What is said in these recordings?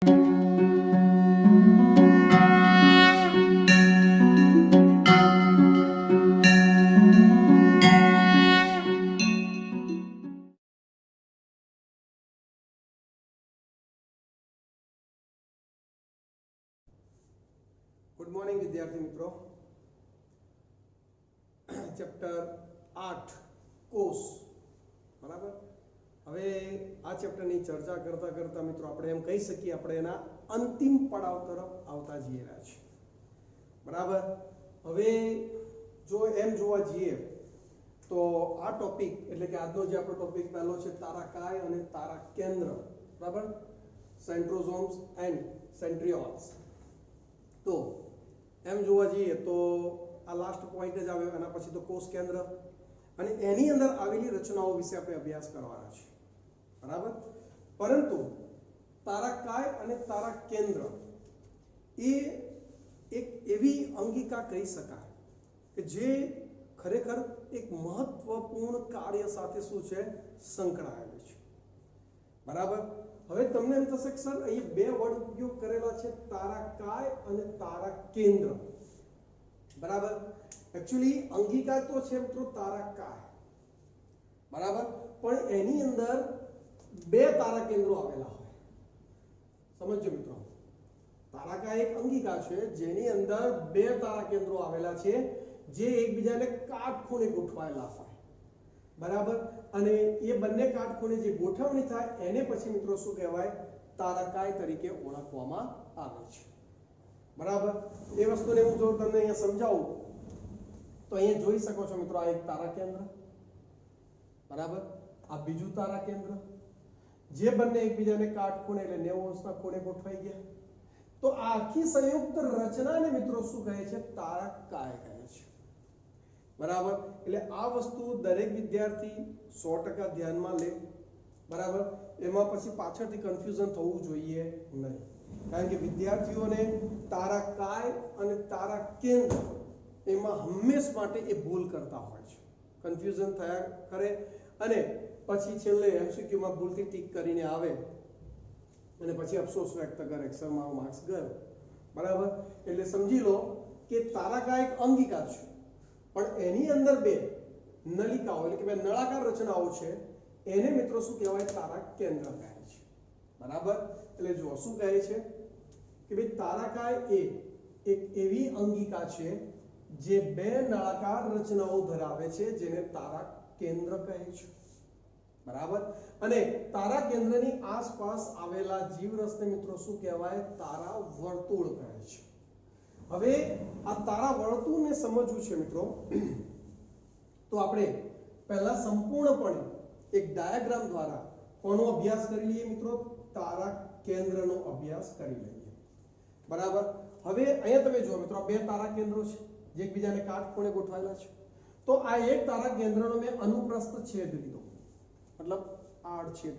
Good morning विद्यार्थी मित्रों। Chapter 8 कोष बराबर। હવે આ ચેપ્ટરની ચર્ચા કરતા કરતા મિત્રો આપણે એમ કહી શકીએ આપણે એના અંતિમ પડાવ તરફ આવતા જઈ રહ્યા છીએ બરાબર। હવે જો એમ જોવા જઈએ તો આ ટોપિક એટલે કે આજનો જે આપણો ટોપિક પહેલો છે તારાકાય અને તારા કેન્દ્ર બરાબર, સેન્ટ્રોસોમ્સ એન્ડ સેન્ટ્રિઓલ્સ। તો એમ જોવા જઈએ તો આ લાસ્ટ પોઈન્ટ જ આવ્યો, એના પછી તો કોષ કેન્દ્ર અને એની અંદર આવેલી રચનાઓ વિશે આપણે અભ્યાસ કરવાના છે બરાબર। પરંતુ તારાકાય અને તારા કેન્દ્ર એ એક એવી અંગિકા કહી શકાય કે જે ખરેખર એક મહત્વપૂર્ણ કાર્ય સાથે શું છે સંકળાયેલું છે બરાબર। હવે તમને એમ થશે કે સર અહીં બે વર્ડ ઉપયોગ કરેલા છે તારાકાય અને તારા કેન્દ્ર બરાબર। एक्चुअली अंगिका तो છે મિત્રો તારાકાય બરાબર, પણ એની અંદર બે તારા કેન્દ્રો આવેલા હોય। સમજો મિત્રો, તારાકાય એક અંગિકા છે જેની અંદર બે તારા કેન્દ્રો આવેલા છે જે એકબીજાને કાટખૂણે ગોઠવાયેલા હોય બરાબર, અને એ બંને કાટખૂણે જે ગોઠવણી થાય એને પછી મિત્રો શું કહેવાય તારાકાય તરીકે ઓળખવામાં આવે છે બરાબર। એ વસ્તુને હું જો તમને અહીંયા સમજાવું તો અહીંયા જોઈ શકો છો મિત્રો, આ એક તારા કેન્દ્ર બરાબર, આ બીજું તારા કેન્દ્ર જે બંને એકબીજાને કાટખૂણે એટલે 90 અંશના ખૂણે ગોઠવાઈ ગયા। તો આ આખી સંયુક્ત રચનાને મિત્રો શું કહે છે તારાકાય કહે છે બરાબર। એટલે આ વસ્તુ દરેક વિદ્યાર્થી 100% ધ્યાનમાં લે બરાબર। એમાં પછી પાછળથી કન્ફ્યુઝન થવું જોઈએ નહીં, કારણ કે વિદ્યાર્થીઓને તારાકાય અને તારા કેન્દ્ર એમાં હંમેશ માટે એ ભૂલ કરતા હોય છે, કન્ફ્યુઝન થયા કરે અને પછી છેલ્લે MCQ માં ભૂલથી ટીક કરીને આવે અને પછી અફસોસ વ્યક્ત કરે કે સર મારો માર્ક્સ ગયો બરાબર। એટલે સમજી લો કે તારાકાય એક અંગિકા છે પણ એની અંદર બે નલિકાઓ એટલે કે બે નળાકાર રચનાઓ છે, એને મિત્રો શું કહેવાય તારા કેન્દ્ર કહે છે બરાબર। એટલે જો શું કહે છે કે ભાઈ તારાકાય એ એક એવી અંગિકા છે જે બે નળાકાર રચનાઓ ધરાવે છે જેને તારા કેન્દ્ર કહે છે બરાબર। અને તારા કેન્દ્રની આસપાસ આવેલા જીવરસને મિત્રો શું કહેવાય તારા વર્તુળ કહે છે। હવે આ તારા વર્તુળને સમજવું છે મિત્રો તો આપણે પહેલા સંપૂર્ણપણે એક ડાયાગ્રામ દ્વારા કોનો અભ્યાસ કરી લઈએ મિત્રો તારા કેન્દ્રનો અભ્યાસ કરી લઈએ બરાબર। હવે અહીંયા તમે જુઓ મિત્રો, બે તારા કેન્દ્રો છે જે એકબીજાને કાટખૂણે ગોઠવાયેલા છે। તો આ એક તારા કેન્દ્રનો મેં અનુપ્રસ્થ છેદ લીધો, મતલબ આડછેદ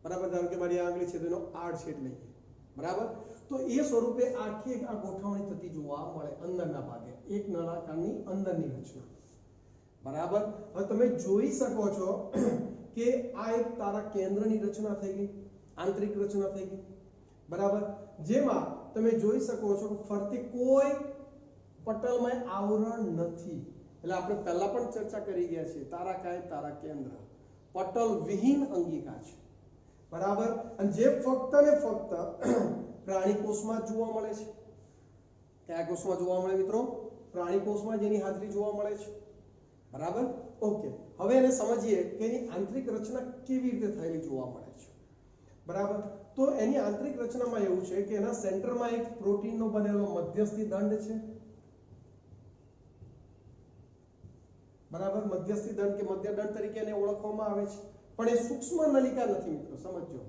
બરાબર, ધારો કે મારી આંગળી છે તેનો આડછેદ લઈએ બરાબર। તો એ સ્વરૂપે આખી આ ગોઠવણી થતી જોવા મળે અંદરના ભાગે, એક નળાકારની અંદરની રચના બરાબર। હવે તમે જોઈ શકો છો કે આ એક તારા કેન્દ્રની રચના થઈ ગઈ, આંતરિક રચના થઈ ગઈ બરાબર, જેમાં તમે જોઈ શકો છો કે ફરતી કોઈ પટલમાં આવરણ નથી। એટલે આપણે પહેલા પણ ચર્ચા કરી ગયા છે તારાકાય તારા કેન્દ્ર પટલ વિહીન અંગિકા છે બરાબર, અને જે ફક્ત ને ફક્ત પ્રાણી કોષમાં જોવા મળે છે। કયા કોષમાં જોવા મળે મિત્રો? પ્રાણી કોષમાં જેની હાજરી જોવા મળે છે બરાબર। ઓકે, હવે એને સમજીએ કે એની આંતરિક રચના કેવી રીતે થયેલી જોવા મળે છે બરાબર। તો એની આંતરિક રચનામાં એવું છે કે એના સેન્ટરમાં એક પ્રોટીનનો બનેલો મધ્યસ્થી દંડ છે બરાબર, મધ્યસ્થી દંડ કે મધ્ય દંડ તરીકે એને ઓળખવામાં આવે છે, પણ એ સૂક્ષ્મ નલિકા નથી મિત્રો, સમજો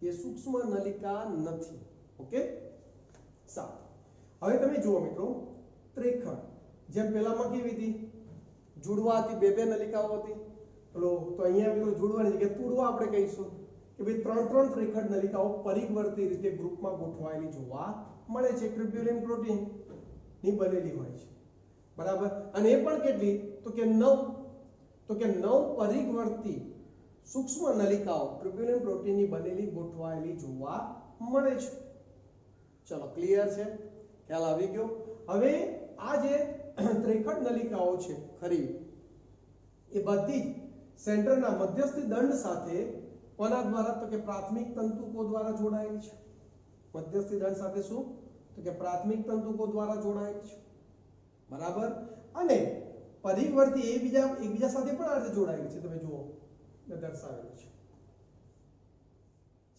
એ સૂક્ષ્મ નલિકા નથી। ઓકે સારું, હવે તમે જુઓ મિત્રો ત્રિખંડ જેમ પેલામાં કેવી હતી જુડવા હતી, બે બે નલિકાઓ હતી, તો અહીંયા મિત્રો જુડવાની જગ્યાએ તુડવા આપણે કહીશું કે ભાઈ ત્રણ ત્રણ ત્રિખંડ નલિકાઓ પરિવર્તી રીતે ગ્રુપમાં ગોઠવાયેલી જોવા મળે છે, ટ્યુબ્યુલિન પ્રોટીન ની બનેલી હોય છે બરાબર। અને એ પણ કેટલી તો કે 9 પરિવર્તી સૂક્ષ્મ નલિકાઓ ટ્યુબ્યુલિન પ્રોટીનની બનેલી ગોઠવાયેલી જોવા મળે છે। ચલો ક્લિયર છે, ખ્યાલ આવી ગયો। હવે આ જે ત્રિખટ નલિકાઓ છે ખરી એ બધી જ સેન્ટરના મધ્યસ્થી દંડ સાથે કોના દ્વારા તો કે પ્રાથમિક તંતુકો દ્વારા જોડાયેલી છે। મધ્યસ્થી દંડ સાથે શું તો કે પ્રાથમિક તંતુકો દ્વારા જોડાયેલી છે, બરાબર। અને પરિવર્તી એકબીજા સાથે પણ આ રીતે જોડાયેલી છે, તમે જુઓ મેં દર્શાવેલું છે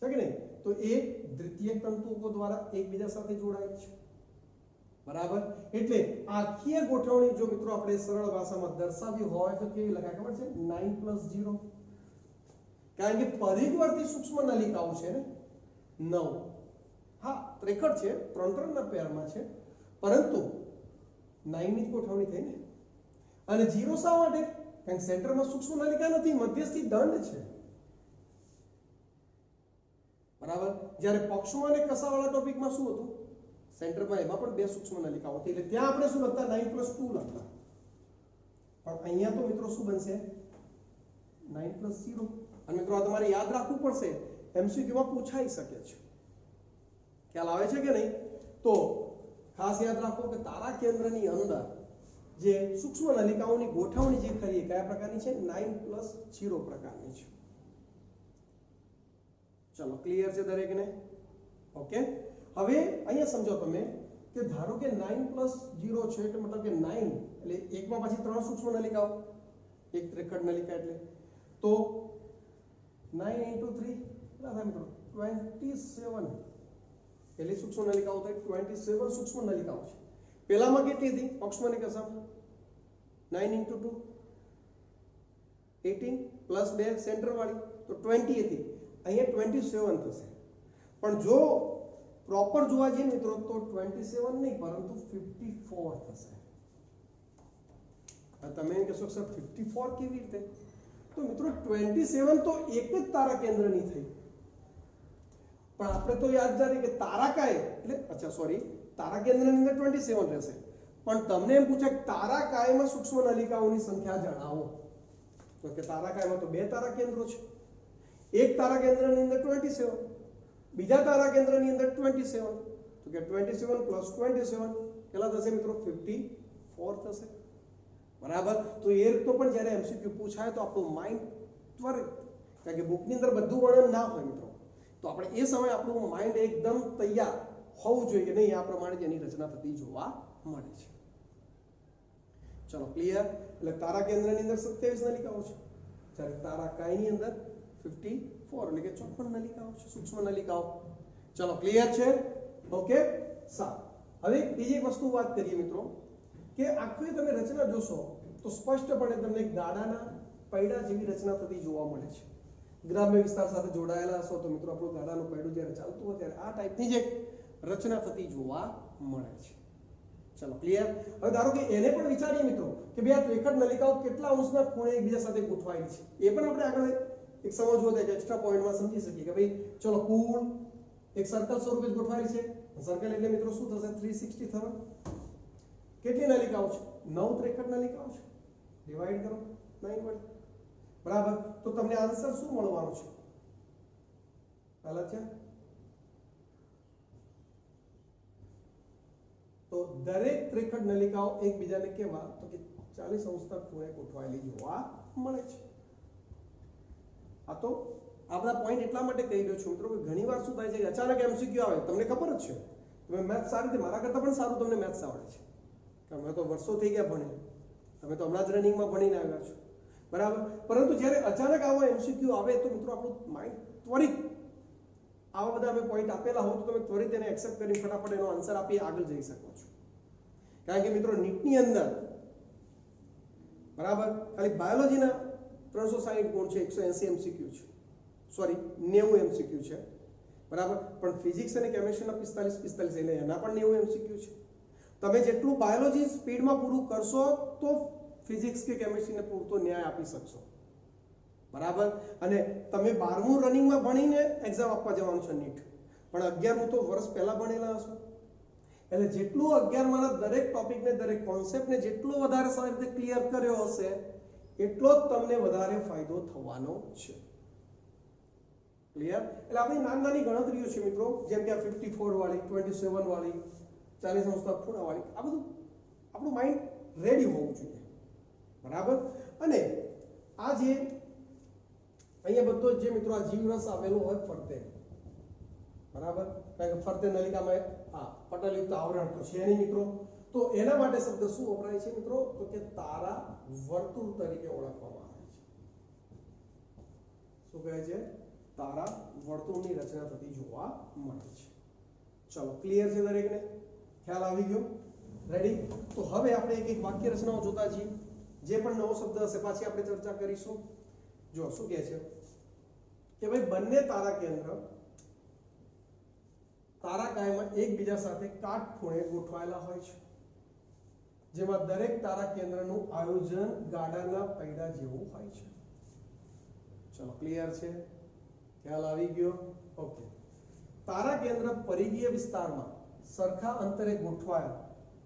કે નહીં? તો એ દ્વિતીયક તંતુકો દ્વારા એકબીજા સાથે જોડાયેલી છે, બરાબર। એટલે આખી ગોઠવણી જો મિત્રો આપણે સરળ ભાષામાં દર્શાવી હોય તો કેવી લખાય ખબર છે? 9+0, કારણ કે પરિવર્તી સૂક્ષ્મ નલિકાઓ છે ને 9। હા ત્રિખટ છે, 3 ના પેરમાં છે, પરંતુ 9 ની ગોઠવણી થઈ ને। અને 0 શા માટે? કારણ કે સેન્ટરમાં સૂક્ષ્મ નલિકા નથી, મધ્યસ્થી દંડ છે, બરાબર। જ્યારે પક્ષમાં અને કસાવાળા ટોપિકમાં શું હતું? સેન્ટરમાં એમાં પણ 2 સૂક્ષ્મ નલિકાઓ હતી, એટલે ત્યાં આપણે શું લખતા? 9+2 લખતા। પણ અહીંયા તો મિત્રો શું બનશે? 9+0। અને મિત્રો આ તમારે યાદ રાખવું પડશે, એમસીક્યુ માં પૂછાઈ શકે છે, ખ્યાલ આવે છે કે નહીં? તો ખાસ યાદ રાખો કે તારા કેન્દ્રની અંદર જે સૂક્ષ્મ નલિકાઓની ગોઠવણી જે ખરી કયા પ્રકારની છે? 9+0 પ્રકારની છે। ચલો ક્લિયર છે દરેકને? ઓકે। હવે અહીંયા સમજો તમે કે ધારો કે 9+0 છે એટલે મતલબ કે 9 એટલે એકમાં પછી 3 સૂક્ષ્મ નલિકાઓ, એક ત્રિખટ નલિકા એટલે તો 9 × 3 કેટલા થાય મિત્રો? 27 પહેલી સૂક્ષ્મ નલિકાઓ થાય 27 સૂક્ષ્મ નલિકાઓ છે। પહેલામાં કેટલી હતી પક્ષમાં અને કસામાં? 9 × 2 18 પ્લસ 2 સેન્ટર વાળી તો 20 હતી, અહીંયા 27 થશે। પણ જો પ્રોપર જોવા જઈએ મિત્રો તો 27 નહીં પરંતુ 54 થશે। તમે એમ કહેશો સર 54 કેવી રીતે? તો મિત્રો 27 તો એક જ તારા કેન્દ્રની થઈ, પણ આપણે તો યાદ રાખીએ કે તારાકાય એટલે અચ્છા સોરી તારા કેન્દ્રની અંદર 27 રહેશે, પણ તમને એમ પૂછે કે તારાકાયમાં સૂક્ષ્મ નલિકાઓની સંખ્યા જણાવો, તો કે તારાકાયમાં તો 2 તારા કેન્દ્રો છે, એક તારા કેન્દ્રની અંદર 27, બીજા તારા કેન્દ્રની અંદર 27, તો કે 27 + 27 કેટલા થશે મિત્રો? 54 થશે, બરાબર। તો એ રીતનો પણ જ્યારે એમસીક્યુ પૂછાય તો આપણું માઇન્ડ ત્વરિત, કારણ કે બુકની અંદર બધું વર્ણન ના હોય મિત્રો, તો આપણે એ સમયે આપણું માઇન્ડ એકદમ તૈયાર હોવું જોઈએ કે નહીં, આ પ્રમાણે જેની રચના થતી જોવા મળે છે। ચલો ક્લિયર? એટલે તારા કેન્દ્રની અંદર 27 નલિકાઓ છે, જ્યારે તારાકાયની અંદર 54 એટલે કે 54 નલિકાઓ છે, સૂક્ષ્મ નલિકાઓ। ચલો ક્લિયર છે? ઓકે સારું। હવે બીજી એક વસ્તુ વાત કરીએ મિત્રો કે આખી તમે રચના જોશો તો સ્પષ્ટપણે તમને ગાડાના પૈડા જેવી રચના થતી જોવા મળે છે। ગ્રામ્ય વિસ્તાર સાથે જોડાયેલા હશો તો મિત્રો આપણું ગાડાનું પૈડું જ્યારે ચાલતું હોય ત્યારે આ ટાઈપની જ એક રચના થતી જોવા મળે છે। ચલો ક્લિયર? હવે ધારો કે એને પણ વિચારીએ મિત્રો કે ભાઈ આ ત્રિખટ નલિકાઓ કેટલા અંશના ખૂણે એકબીજા સાથે ગોઠવાયેલી છે, એ પણ આપણે આગળ એક સમજવો છે, એક્સ્ટ્રા પોઈન્ટમાં સમજી શકીએ કે ભાઈ ચલો કુલ એક સર્કલ સ્વરૂપે ગોઠવાયેલી છે, સર્કલ એટલે મિત્રો શું થશે? 360 થશે। કેટલી નલિકાઓ છે? 9 ત્રિખટ નલિકાઓ છે, ડિવાઈડ કરો 9 વડે, બરાબર। તો તમને આન્સર શું મળવાનો છે? હાલત છે તો દરેક ત્રિખટ નલિકાઓ એકબીજાને કેવા તો કે 40 અંશના ખૂણે ગોઠવાયેલી જોવા મળે છે। આ તો આ બધા પોઈન્ટ એટલા માટે કહી રહ્યો છું મિત્રો કે ઘણીવાર શું થાય છે કે અચાનક એમસીક્યુ આવે, તમને ખબર જ છે તમે મેથ્સ સારી રીતે, મારા કરતાં પણ સારું તમને મેથ્સ આવડે છે, તમે તો વર્ષો થઈ ગયા ભણે, તમે તો હમણાં જ રનિંગમાં ભણીને આવ્યા છો, બરાબર। પરંતુ જ્યારે અચાનક આવો એમસીક્યુ આવે તો મિત્રો આપણું માઇન્ડ ત્વરિત આવા બધા અમે પોઈન્ટ આપેલા હોય તો તમે ત્વરિત એને એક્સેપ્ટ કરી ફટાફટ એનો આન્સર આપી આગળ જઈ શકો છો, કારણ કે મિત્રો નીટની અંદર બરાબર ખાલી બાયોલોજીના 360 ગુણ છે, 180 એમસીક્યુ છે, સોરી 90 એમસીક્યુ છે, બરાબર। પણ ફિઝિક્સ અને કેમેસ્ટ્રીના 45 એટલે એના પણ 90 એમસીક્યુ છે। તમે જેટલું બાયોલોજી સ્પીડમાં પૂરું કરશો તો ફિઝિક્સ કે કેમેસ્ટ્રીને પૂરતો ન્યાય આપી શકશો, બરાબર। અને તમે 12મું રનિંગમાં ભણીને એક્ઝામ આપવા જવાનું છે નીટ, પણ 11મું તો વર્ષ પહેલા ભણેલા હશો, એટલે જેટલું 11માના દરેક ટોપિકને દરેક કોન્સેપ્ટને જેટલો વધારે સારી રીતે ક્લિયર કર્યો હશે એટલો જ તમને વધારે ફાયદો થવાનો છે। ક્લિયર? એટલે આપણી નાની ગણતરીઓ છે મિત્રો, જેમ કે આ 54 વાળી, 27 વાળી, 40 અંશના ખૂણા વાળી, આ બધું આપણું માઇન્ડ રેડી હોવું જોઈએ, બરાબર? અને આ જે અહીંયા બધો જે મિત્રો આ જીવરસ આવેલો હોય ફરતે, બરાબર? કારણ કે ફરતે નલિકામાં આ પટલયુક્ત આવરણ તો છે નહીં મિત્રો, તો એના માટે શબ્દ શું વપરાય છે મિત્રો? તો કે તારા વર્તુળ તરીકે ઓળખવામાં આવે છે. શું કહે છે? તારા વર્તુળની રચના થતી જોવા મળે છે. ચલો, ક્લિયર છે દરેકને? ખ્યાલ આવી ગયો? રેડી? તો હવે આપણે એક એક વાક્ય રચનાઓ જોતા છીએ. જે પણ નવો શબ્દ હશે પાછી આપણે ચર્ચા કરીશું. જો શું કહે છે કે ભાઈ બંને તારા કેન્દ્ર તારાકાયમાં એકબીજા સાથે કાટખૂણે ગોઠવાયેલા હોય છે, જેમાં દરેક તારા કેન્દ્રનું આયોજન ગાડાના પૈડા જેવું હોય છે. ચલો, ક્લિયર છે? ખ્યાલ આવી ગયો? ઓકે. તારા કેન્દ્ર પરિઘીય વિસ્તારમાં સરખા અંતરે ગોઠવાયેલ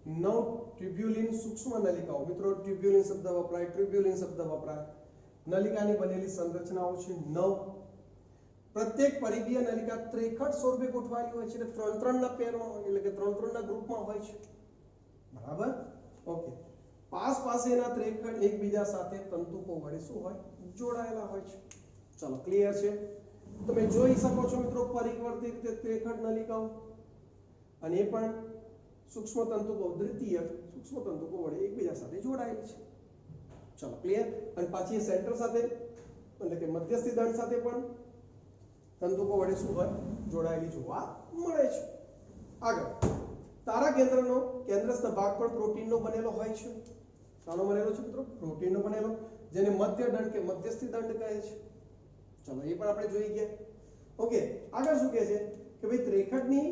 9 ટ્યુબ્યુલિન સૂક્ષ્મ નલિકાઓ, મિત્રો ટ્યુબ્યુલિન શબ્દ વપરાય, ટ્યુબ્યુલિન શબ્દ વપરાય, નલિકાની બનેલી સંરચનાઓ છે 9. પ્રત્યેક પરિઘીય નલિકા ત્રેખટ સ્વરૂપે ગોઠવાયેલી હોય છે, એટલે 3-3 ના પેરમાં, એટલે કે 3-3 ના ગ્રુપમાં હોય છે, બરાબર? ઓકે. પાસેના ત્રેખટ એકબીજા સાથે તંતુકો વડે શું હોય? જોડાયેલા હોય છે. ચલો, ક્લિયર છે? તમે જોઈ શકો છો મિત્રો પરિવર્તિત ત્રેખટ નલિકાઓ, અને એ પણ સૂક્ષ્મ તંતુકો, દ્વિતીય સૂક્ષ્મ તંતુકો વડે એકબીજા સાથે જોડાયેલી છે. ચલો, ક્લિયર? અને પાછી સેન્ટર સાથે, એટલે કે મધ્યસ્થી દંડ સાથે પણ તંતુકો વડે શું હોય? જોડાયેલી જોવા મળે છે. આગળ, તારા કેન્દ્રનો કેન્દ્રસ્થ ભાગ પણ પ્રોટીનનો બનેલો હોય છે. શાનો બનેલો છે મિત્રો? પ્રોટીનનો બનેલો, જેને મધ્ય દંડ કે મધ્યસ્થી દંડ કહે છે. ચલો, એ પણ આપણે જોઈ ગયા. ઓકે. આગળ શું કહે છે કે ભાઈ ત્રેખટની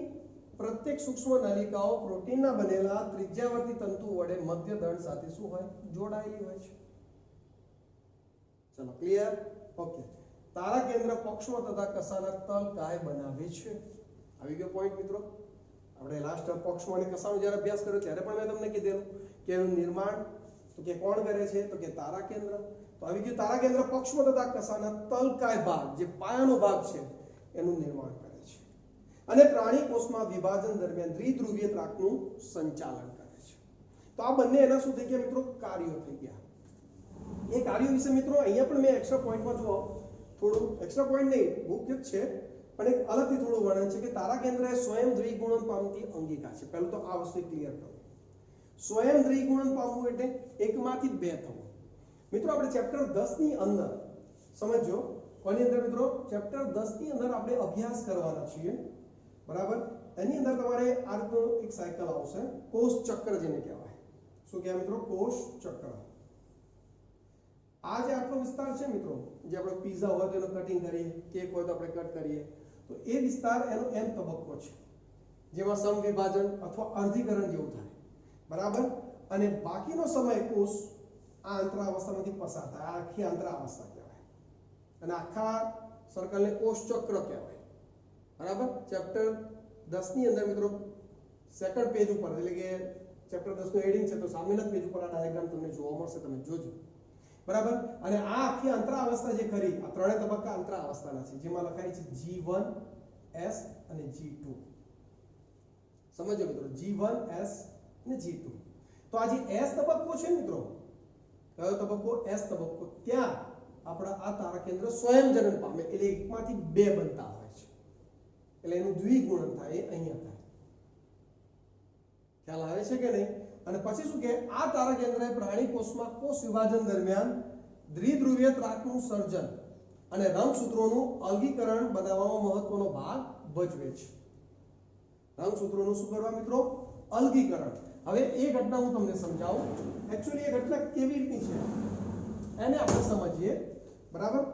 પ્રત્યેક સૂક્ષ્મ નલિકાઓ પ્રોટીનના બનેલા ત્રિજ્યાવર્તી તંતુ વડે મધ્ય દંડ સાથે શું હોય? જોડાયેલી હોય છે. ચલો, ક્લિયર? ઓકે. તારા કેન્દ્ર પક્ષમાં તથા કસાના તલકાય બનાવે છે. આવી ગયો પોઈન્ટ મિત્રો? આપણે લાસ્ટ પક્ષમાં અને કસાનો જ્યારે અભ્યાસ કર્યો ત્યારે પણ મેં તમને કીધેલું કે એનું નિર્માણ તો કે કોણ કરે છે? તો કે તારા કેન્દ્ર. તો આવી ગયું તારા કેન્દ્ર પક્ષમાં તથા કસાના તલકાય ભાગ, જે પાયાનો ભાગ છે, એનું નિર્માણ કરે છે. અને પ્રાણી કોષમાં વિભાજન દરમિયાન દ્વિધ્રુવીય ત્રાકનું સંચાલન કરે છે. તો આ બંને એના શું થઈ ગયા મિત્રો? કાર્યો થઈ ગયા. એ કાર્યો વિશે મિત્રો અહીંયા પણ મેં એક્સ્ટ્રા પોઈન્ટમાં જો થોડું એક્સ્ટ્રા પોઈન્ટ નહીં, મુખ્ય જ છે, પણ એક અલગથી થોડું વર્ણન છે કે તારા કેન્દ્ર એ સ્વયં દ્વિગુણન પામતી અંગિકા છે. પહેલું તો આ વસ્તુ ક્લિયર કરો. સ્વયં દ્વિગુણન પામવું એટલે એકમાંથી બે થવું. મિત્રો આપણે ચેપ્ટર 10 ની અંદર સમજો, કોની અંદર મિત્રો? ચેપ્ટર 10 ની અંદર આપણે અભ્યાસ કરવાના છીએ, બરાબર? એની અંદર તમારે આ રીતનું એક સાયકલ આવશે, કોષ ચક્ર જેને કહેવાય. શું કહેવાય મિત્રો? કોષ ચક્ર. આ જે આટલો વિસ્તાર છે મિત્રો, જે આપણે પીઝા હોય તો એનું કટિંગ કરીએ, કેક હોય તો આપણે કટ કરીએ, તો એ વિસ્તાર એનો m તબક્કો છે, જેમાં સમવિભાજન અથવા અર્ધીકરણ જેવું થાય, બરાબર? અને બાકીનો સમય કોષ આ અંતરાવસ્થામાંથી પસાર થાય. આ આખી અંતરાવસ્થા કહેવાય, અને આખા સર્કલને કોષ ચક્ર કહેવાય, બરાબર? ચેપ્ટર 10 ની અંદર મિત્રો સેકન્ડ પેજ ઉપર, એટલે કે ચેપ્ટર 10 નું હેડિંગ છે, તો સામેના પેજ ઉપર આ ડાયાગ્રામ તમને જોવા મળશે, તમે જોજો, બરાબર? અને આ આખી અંતરાવસ્થા જે ખરી, આ ત્રણેય તબક્કા અંતરાવસ્થાના છે, જેમાં લખાય છે G1, S અને G2. સમજો મિત્રો, G1, S અને G2. તો આ જે S તબક્કો છે મિત્રો, કયો તબક્કો? S તબક્કો. ત્યાં આપણા આ તારા કેન્દ્ર સ્વયં જનન પામે, એટલે એકમાંથી બે બનતા હોય છે, એટલે એનું દ્વિગુણન થાય, એ અહીંયા થાય. ખ્યાલ આવે છે કે નહીં? અને પછી શું કે આ તારા કેન્દ્ર પ્રાણી કોષમાં કોષ વિભાજન દરમિયાન દ્વિધ્રુવીય ત્રાકનું સર્જન અને રંગસૂત્રોનું અલગીકરણ બનાવવામાં મહત્વનો ભાગ ભજવે છે. રંગસૂત્રોનું શું કરવા મિત્રો? અલગીકરણ. હવે એ ઘટના હું તમને સમજાવું. એક્ચ્યુઅલી એ ઘટના કેવી રીતની છે એને આપણે સમજીએ, બરાબર?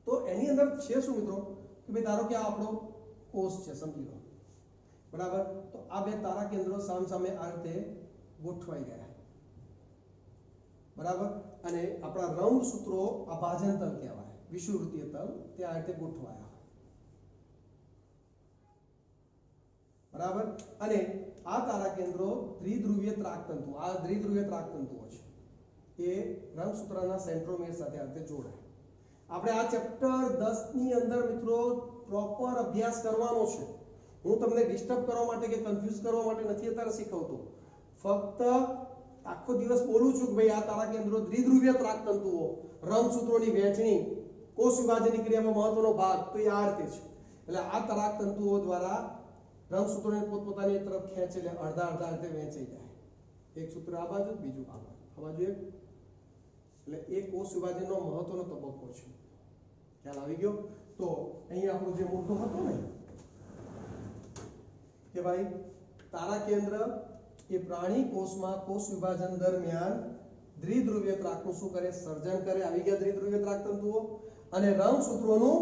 તો એની અંદર છે શું મિત્રો કે ભાઈ ધારો કે આ આપણો કોષ છે, સમજી લો, બરાબર? તો આ બે તારા કેન્દ્રો સામસામે આ રીતે ગોઠવાઈ ગયા, બરાબર? અને આપણા રંગસૂત્રો આ ભાજન તલ કહેવાય, વિષુવવૃત્તીય તલ, તે આ રીતે ગોઠવાયા, બરાબર? અને આ તારા કેન્દ્રો દ્વિધ્રુવીય ત્રાકતંતુ, આ દ્વિધ્રુવીય ત્રાકતંતુઓ છે, એ રંગસૂત્રના સેન્ટ્રોમેર સાથે આ રીતે જોડાય. આપણે આ ચેપ્ટર 10 ની અંદર મિત્રો પ્રોપર અભ્યાસ કરવાનો છે. હું તમને ડિસ્ટર્બ કરવા માટે કે કન્ફ્યુઝ કરવા માટે નથી અત્યારે શીખવતો. ફક્ત આખો દિવસ બોલું છું કે ભાઈ આ તારા કેન્દ્રો દ્વિધ્રુવીય ત્રાકતંતુઓ, રંગસૂત્રોની વહેંચણી, કોષ વિભાજનની ક્રિયામાં મહત્વનો ભાગ તો એ આ રીતે છે. એટલે આ ત્રાકતંતુઓ દ્વારા રંગસૂત્રોને પોતપોતાની તરફ ખેંચે એટલે અડધા અડધા રીતે વહેંચાઈ જાય. એક સૂત્ર આ બાજુ, બીજું આ બાજુ એક. એટલે એ કોષ વિભાજનનો મહત્વનો તબક્કો છે. ખ્યાલ આવી ગયો? તો અહીંયા આપણો જે મુદ્દો હતો ને કે ભાઈ તારા કેન્દ્ર એ પ્રાણી કોષમાં કોષ વિભાજન દરમિયાન દ્વિધ્રુવીય ત્રાકનું શું કરે? સર્જન કરે. આવી ગયા દ્વિધ્રુવીય ત્રાકતંતુઓ. અને રંગસૂત્રોનું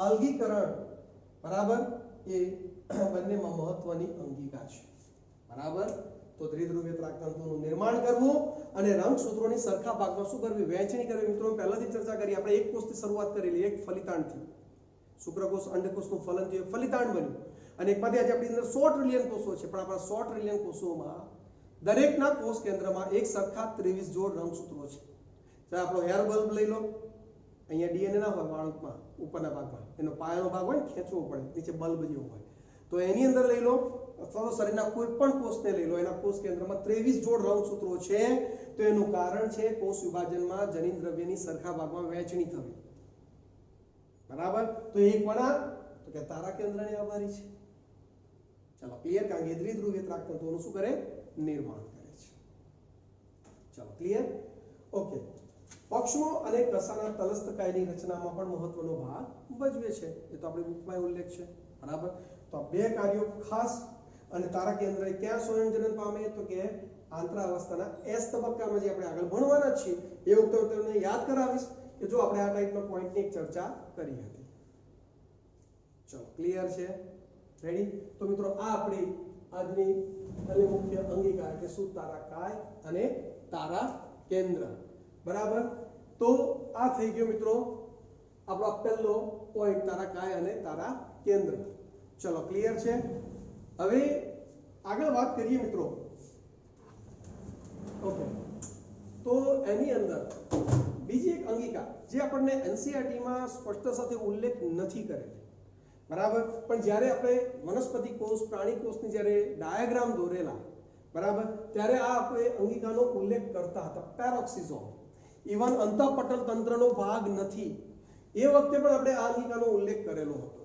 અલગીકરણ, બરાબર, એ બંનેમાં મહત્વની અંગિકા છે. બરાબર? તો દ્વિધ્રુવીય ત્રાકતંતુનું નિર્માણ કરવું અને રંગસૂત્રોની સરખા ભાગમાં શું કરવી? વહેંચણી કરવી. મિત્રો પહેલાથી ચર્ચા કરી, આપણે એક કોષથી શરૂઆત કરેલી, એક ફલિતાંડથી. શુક્રકોષ અંડકોષનું ફલન થયું, ફલિતાંડ બન્યું. અને એકમાંથી આજે આપણી અંદર 100 ટ્રિલિયન કોષો છે, પણ આપણા 100 ટ્રિલિયન કોષોમાં દરેકના કોષ કેન્દ્રમાં એક સરખા 23 જોડ રંગસૂત્રો છે. ચાલો આપણો હેર બલ્બ લઈ લો. અહીંયા ડીએનએ ના હોય વાળુકમાં, ઉપરના ભાગમાં એનો પાયાનો ભાગ હોય ને, ખેંચવો પડે, નીચે બલ્બ જેવો હોય. તો એની અંદર લઈ લો, અથવા તો શરીરના કોઈ પણ કોષને લઈ લો, એના કોષ કેન્દ્રમાં 23 જોડ રંગસૂત્રો છે. તો એનું કારણ છે કોષ વિભાજનમાં જનીન દ્રવ્યની સરખા ભાગમાં વહેંચણી થવી. બરાબર? તો એ કોના? તો કે તારા કેન્દ્રની આભારી છે. ચલો ક્લિયર? કારણ કે દ્વિધ્રુવીય ત્રાકતંતુઓનું શું કરે? નિર્માણ કરે છે. ચલો ક્લિયર? ઓકે. પક્ષમો અને કસાના તલસ્થ કાયની રચનામાં પણ મહત્વનો ભાગ ભજવે છે. એ તો આપણી બુકમાં ઉલ્લેખ છે. બરાબર? તો આ બે કાર્યો ખાસ. અને તારા કેન્દ્ર ક્યાં સ્વયંજનન પામે? તો કે આંતરાવસ્થાના એસ તબક્કામાં જે આપણે આગળ ભણવાના છીએ એ વખતે તમને યાદ કરાવીશ કે જો આપણે આ ટાઈપના પોઈન્ટની એક ચર્ચા કરી હતી. ચલો ક્લિયર છે? રેડી? તો મિત્રો આ આપણી આજની અને મુખ્ય અંગિકા એટલે શું? તારાકાય અને તારા કેન્દ્ર. બરાબર? તો આ થઈ ગયો મિત્રો આપણો પહેલો પોઈન્ટ, તારાકાય અને તારા કેન્દ્ર. ચલો ક્લિયર છે? હવે આગળ વાત કરીએ મિત્રો. ઓકે. તો એની અંદર બીજી એક અંગિકા જે આપણને એનસીઈઆરટીમાં સ્પષ્ટતા સાથે ઉલ્લેખ નથી કરેલી. બરાબર? પણ જ્યારે આપણે વનસ્પતિ કોષ, પ્રાણી કોષની જ્યારે ડાયાગ્રામ દોરેલા, બરાબર, ત્યારે આ આપણે અંગિકાનો ઉલ્લેખ કરતા હતા. પેરોક્સિઝોમ ઇવન અંતઃપટલ તંત્રનો ભાગ નથી એ વખતે પણ આપણે આ અંગિકાનો ઉલ્લેખ કરેલો હતો.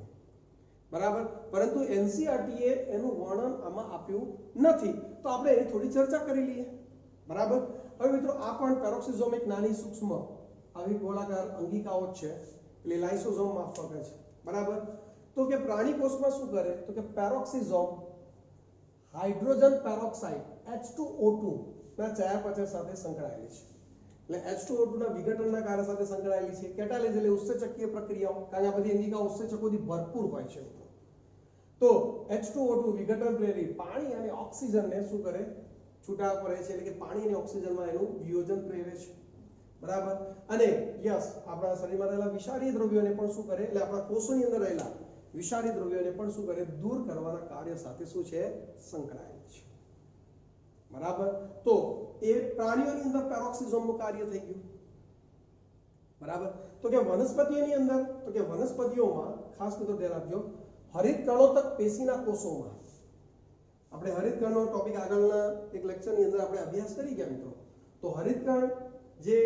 બરાબર? પરંતુ એનસીઈઆરટીએ એનું વર્ણન આમાં આપ્યું નથી. તો આપણે એની થોડી ચર્ચા કરી લઈએ. બરાબર? હવે મિત્રો આ પણ પેરોક્સિઝોમ એક નાની સૂક્ષ્મ આવી ગોળાકાર અંગિકાઓ જ છે, એટલે લાઇસોઝોમ માફક છે. બરાબર? તો કે પ્રાણી કોષમાં શું કરે? તો કે પેરોક્સિઝોમ હાઇડ્રોજન પેરોક્સાઇડ H2O2 ના ચયાપચય સાથે સંકળાયેલી છે. એટલે H2O2 ના વિઘટનના કાર્ય સાથે સંકળાયેલી છે. કેટાલિઝ એટલે ઉત્સેચકીય પ્રક્રિયાઓ, કારણ કે આ બધી અંગિકા ઉત્સેચકોથી ભરપૂર હોય છે. તો H2O2 વિઘટન પ્રેરી પાણી અને ઓક્સિજનને શું કરે? છૂટા કરે છે. એટલે કે પાણી અને ઓક્સિજનમાં એનું વિયોજન પ્રેરે છે. બરાબર? અને યસ, આપણા શરીરમાં રહેલા વિષારી દ્રવ્યોને પણ શું કરે? એટલે આપણા કોષોની અંદર રહેલા વિષારી દ્રવ્યોને પણ શું કરે? દૂર કરવાના કાર્ય સાથે શું છે? સંકળાયેલ છે. બરાબર? તો એ પ્રાણીઓની અંદર પેરોક્સિઝોમનું કાર્ય થઈ ગયું. બરાબર? તો કે વનસ્પતિઓની અંદર, તો કે વનસ્પતિઓમાં ખાસ મિત્રો ધ્યાન આપજો, હરિતકણોત્તક પેશીના કોષોમાં આપણે હરિતકણનો ટોપિક આગળના એક લેક્ચરની અંદર આપણે અભ્યાસ કરી ગયા મિત્રો. તો હરિતકણ જે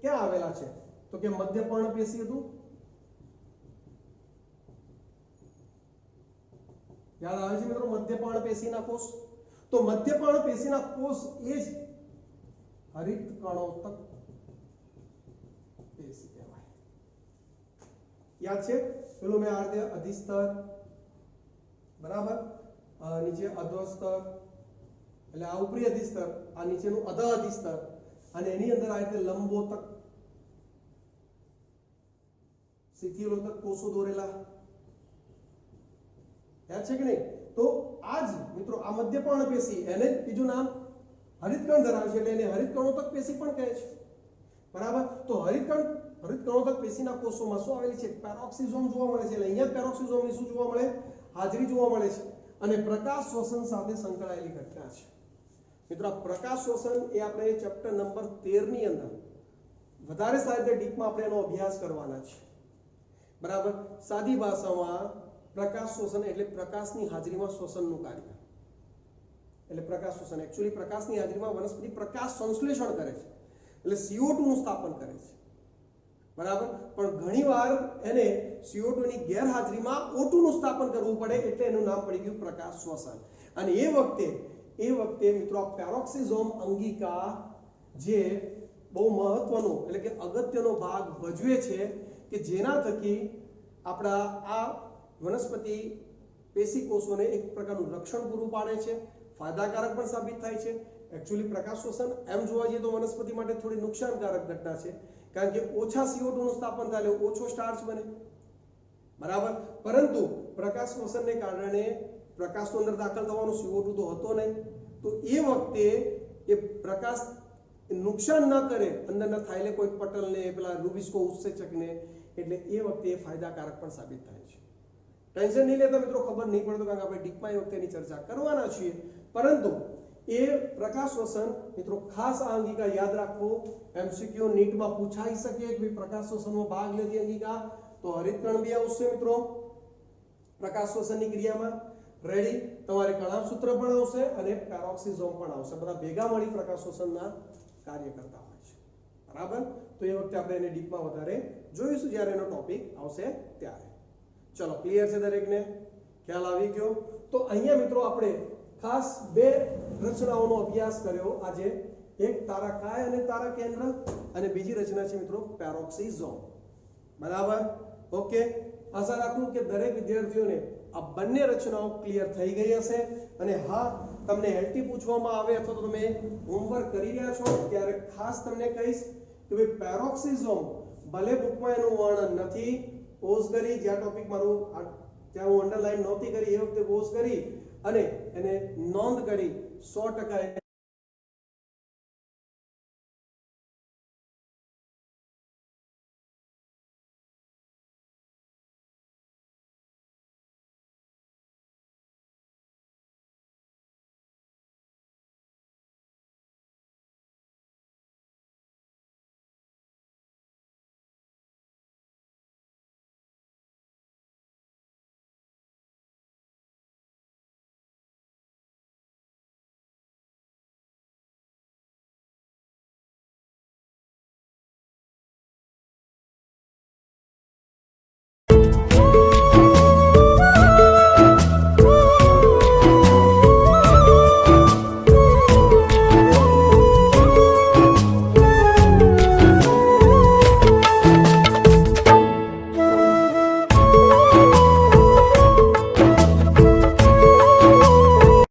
ક્યાં આવેલા છે? તો કે મધ્ય પર્ણપેશી હતું. યાદ આવે છે મિત્રો? મધ્ય પર્ણપેશીના કોષ. તો મધ્ય પર્ણપેશીના કોષ એ જ હરિતકણોત્તક પેશી કહેવાય. યાદ છે? પેલું મેં આ રીતે અધિસ્તર, બરાબર, નીચે અધોસ્તર, એટલે આ ઉપરી અધિસ્તર, આ નીચેનું અધ અધિસ્તર, અને એની અંદર આ રીતે લંબોતક, શિથિલોતક કોષો દોરેલા. યાદ છે કે નહીં? તો આ જ મિત્રો આ મધ્ય પર્ણપેશી, એને બીજું નામ હરિતકણ ધરાવે છે, એટલે એને હરિતકણોત્તક પેશી પણ કહે છે. બરાબર? તો હરિતકણોત્તક પેશીના કોષોમાં શું આવેલી છે? પેરોક્સિઝોમ જોવા મળે છે. એટલે અહીંયા પેરોક્સિઝોમની શું જોવા મળે? હાજરી જોવા મળે છે. અને પ્રકાશ શ્વસન સાથે સંકળાયેલી ઘટના છે. મિત્રો આ પ્રકાશ શ્વસન એ આપણે ચેપ્ટર નંબર 13 ની અંદર વધારે સારી રીતે ડીપમાં આપણે એનો અભ્યાસ કરવાના છે, બરાબર. સાદી ભાષામાં પ્રકાશ શોષણ એટલે પ્રકાશની હાજરીમાં શોષણનું કાર્ય, એટલે પ્રકાશ શોષણ. એકચ્યુઅલી પ્રકાશની હાજરીમાં વનસ્પતિ પ્રકાશ સંશ્લેષણ કરે છે, એટલે CO2 નું સ્થાપન કરે છે, બરાબર. પણ ઘણીવાર એને CO2 ની ગેરહાજરીમાં O2 નું સ્થાપન કરવું પડે, એટલે એનું નામ પડી ગયું પ્રકાશ શ્વસન. અને એ વખતે મિત્રો આ પેરોક્સિઝોમ અંગિકા જે બહુ મહત્વનો એટલે કે અગત્યનો ભાગ ભજવે છે, કે જેના થકી આપણા આ વનસ્પતિ પેશી કોષોને એક પ્રકારનું રક્ષણ પૂરું પાડે છે, ફાયદાકારક પણ સાબિત થાય છે. એકચ્યુઅલી પ્રકાશ શોષણ એમ જોવા જઈએ તો વનસ્પતિ માટે થોડી નુકસાનકારક ઘટના છે, કારણ કે ઓછા CO2 નું સ્થાપન થાય એટલે ઓછો સ્ટાર્ચ બને, બરાબર. પરંતુ પ્રકાશ શોષણને કારણે પ્રકાશનો અંદર દાખલ થવાનો CO2 તો હતો નહીં, તો એ વખતે એ પ્રકાશ નુકસાન ન કરે અંદરના થાઇલેકોઇડ પટલને, પેલા રૂબિસ્કો ઉત્સેચકને, એટલે એ વખતે એ ફાયદાકારક પણ સાબિત થાય છે. ટેન્શન નહીં લેતા મિત્રો, ખબર નહીં પડતો, કારણ કે આપણે ડીપમાં એ વખતે એની ચર્ચા કરવાના છીએ. પરંતુ એ પ્રકાશ શોષણ મિત્રો ખાસ આ અંગિકા યાદ રાખવો. MCQ નીટમાં પૂછાઈ શકે કે પ્રકાશ શોષણમાં ભાગ લેતી અંગિકા તો હરિતકણ બી આવશે મિત્રો પ્રકાશ શોષણની ક્રિયામાં. રેડી. તમારે કણાભ સૂત્ર પણ આવશે અને પેરોક્સિઝોમ પણ આવશે, બધા ભેગા મળી પ્રકાશ શોષણના કાર્ય કરતા હોય છે, બરાબર. તો એ વખતે આપણે એને ડીપમાં વધારે જોઈશું જ્યારે એનો ટોપિક આવશે ત્યારે. ચલો, ક્લિયર છે દરેકને? ખ્યાલ આવી ગયો? તો અહીંયા મિત્રો આપણે ખાસ બે રચનાઓનો અભ્યાસ કર્યો આજે, એક તારાકાય અને તારા કેન્દ્ર, અને બીજી રચના છે મિત્રો પેરોક્સિઝોમ, બરાબર. ઓકે, આશા રાખું કે દરેક વિદ્યાર્થીઓને આ બંને રચનાઓ ક્લિયર થઈ ગઈ હશે. અને હા, તમને LT પૂછવામાં આવે અથવા તો તમે હોમવર્ક કરી રહ્યા છો ત્યારે ખાસ તમને કહીશ કે ભાઈ પેરોક્સિઝોમ ભલે બુકમાં એનું વર્ણન નથી, પોઝ કરી જ્યાં ટોપિક મારું ત્યાં હું અંડરલાઈન નહોતી કરી એ વખતે પોઝ કરી અને એને નોંધ કરી 100%